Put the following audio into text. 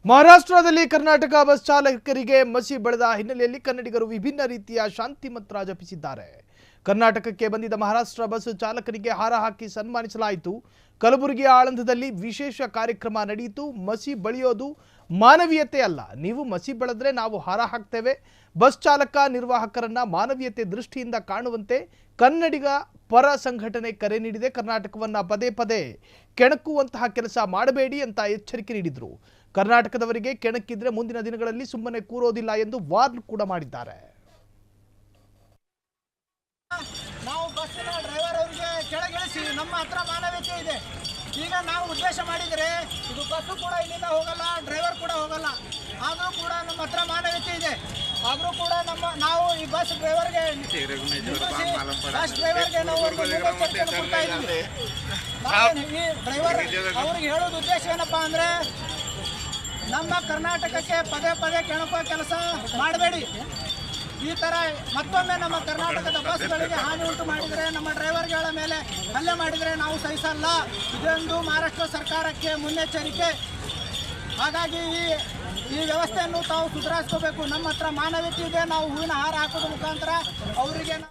ಮಹಾರಾಷ್ಟ್ರದಲ್ಲಿ ಕರ್ನಾಟಕ ಬಸ್ ಚಾಲಕರಿಗೆ ಮಸಿ ಬೆಳೆದ ಹಿನ್ನೆಲೆಯಲ್ಲಿ ಕನ್ನಡಿಗರು ವಿಭಿನ್ನ ರೀತಿಯ ಶಾಂತಿ ಮಂತ್ರ ಜಪಿಸಿದ್ದಾರೆ. ಕರ್ನಾಟಕಕ್ಕೆ ಬಂದಿದ್ದ ಮಹಾರಾಷ್ಟ್ರ ಬಸ್ ಚಾಲಕರಿಗೆ ಹಾರ ಹಾಕಿ ಸನ್ಮಾನಿಸಲಾಯಿತು. ಕಲಬುರಗಿಯ ಆಳಂದದಲ್ಲಿ ವಿಶೇಷ ಕಾರ್ಯಕ್ರಮ ನಡೆಯಿತು. ಮಸಿ ಬಳಿಯೋದು ಮಾನವೀಯತೆ ಅಲ್ಲ, ನೀವು ಮಸಿ ಬೆಳೆದ್ರೆ ನಾವು ಹಾರ ಹಾಕ್ತೇವೆ. ಬಸ್ ಚಾಲಕ ನಿರ್ವಾಹಕರನ್ನ ಮಾನವೀಯತೆ ದೃಷ್ಟಿಯಿಂದ ಕಾಣುವಂತೆ ಕನ್ನಡಿಗ ಪರ ಸಂಘಟನೆ ಕರೆ ನೀಡಿದೆ. ಕರ್ನಾಟಕವನ್ನ ಪದೇ ಪದೇ ಕೆಣಕುವಂತಹ ಕೆಲಸ ಮಾಡಬೇಡಿ ಅಂತ ಎಚ್ಚರಿಕೆ ನೀಡಿದ್ರು. ಕರ್ನಾಟಕದವರಿಗೆ ಕೆಣಕಿದ್ರೆ ಮುಂದಿನ ದಿನಗಳಲ್ಲಿ ಸುಮ್ಮನೆ ಕೂರೋದಿಲ್ಲ ಎಂದು ವಾರ್ನ್ ಕೂಡ ಮಾಡಿದ್ದಾರೆ. ನಾವು ಬಸ್ಸಿನ ಡ್ರೈವರ್ ಅವರಿಗೆ ಕೆಳಗಿಳಿಸಿ ನಮ್ಮ ಹತ್ರ ಮಾನವೀಯತೆ ಇದೆ. ಈಗ ನಾವು ಉದ್ದೇಶ ಮಾಡಿದರೆ ಇದು ಬಸ್ಸು ಕೂಡ ಇಲ್ಲಿಂದ ಹೋಗಲ್ಲ, ಡ್ರೈವರ್ ಕೂಡ ಹೋಗಲ್ಲ. ಆದರೂ ಕೂಡ ನಮ್ಮ ಹತ್ರ ಮಾನವೀಯತೆ ಇದೆ. ಆದರೂ ಕೂಡ ನಾವು ಈ ಬಸ್ ಡ್ರೈವರ್ಗೆ ನಾವು ಕೊಡ್ತಾ ಇದ್ದೀವಿ. ಈ ಡ್ರೈವರ್ ಅವ್ರಿಗೆ ಹೇಳೋದು ಉದ್ದೇಶ ಏನಪ್ಪಾ ಅಂದ್ರೆ, ನಮ್ಮ ಕರ್ನಾಟಕಕ್ಕೆ ಪದೇ ಪದೇ ಕೆಣಕುವ ಕೆಲಸ ಮಾಡಬೇಡಿ. ಈ ಥರ ಮತ್ತೊಮ್ಮೆ ನಮ್ಮ ಕರ್ನಾಟಕದ ಬಸ್ಗಳಿಗೆ ಹಾನಿ ಉಂಟು ಮಾಡಿದರೆ, ನಮ್ಮ ಡ್ರೈವರ್ಗಳ ಮೇಲೆ ಹಲ್ಲೆ ಮಾಡಿದರೆ ನಾವು ಸಹಿಸಲ್ಲ. ಇದೊಂದು ಮಹಾರಾಷ್ಟ್ರ ಸರ್ಕಾರಕ್ಕೆ ಮುನ್ನೆಚ್ಚರಿಕೆ. ಹಾಗಾಗಿ ಈ ವ್ಯವಸ್ಥೆಯನ್ನು ತಾವು ಸುಧಾರಿಸ್ಕೋಬೇಕು. ನಮ್ಮ ಹತ್ರ ಮಾನವೀಯತೆ ಇದೆ. ನಾವು ಹೂವಿನ ಹಾರ ಹಾಕೋದ್ರ ಮುಖಾಂತರ ಅವರಿಗೆ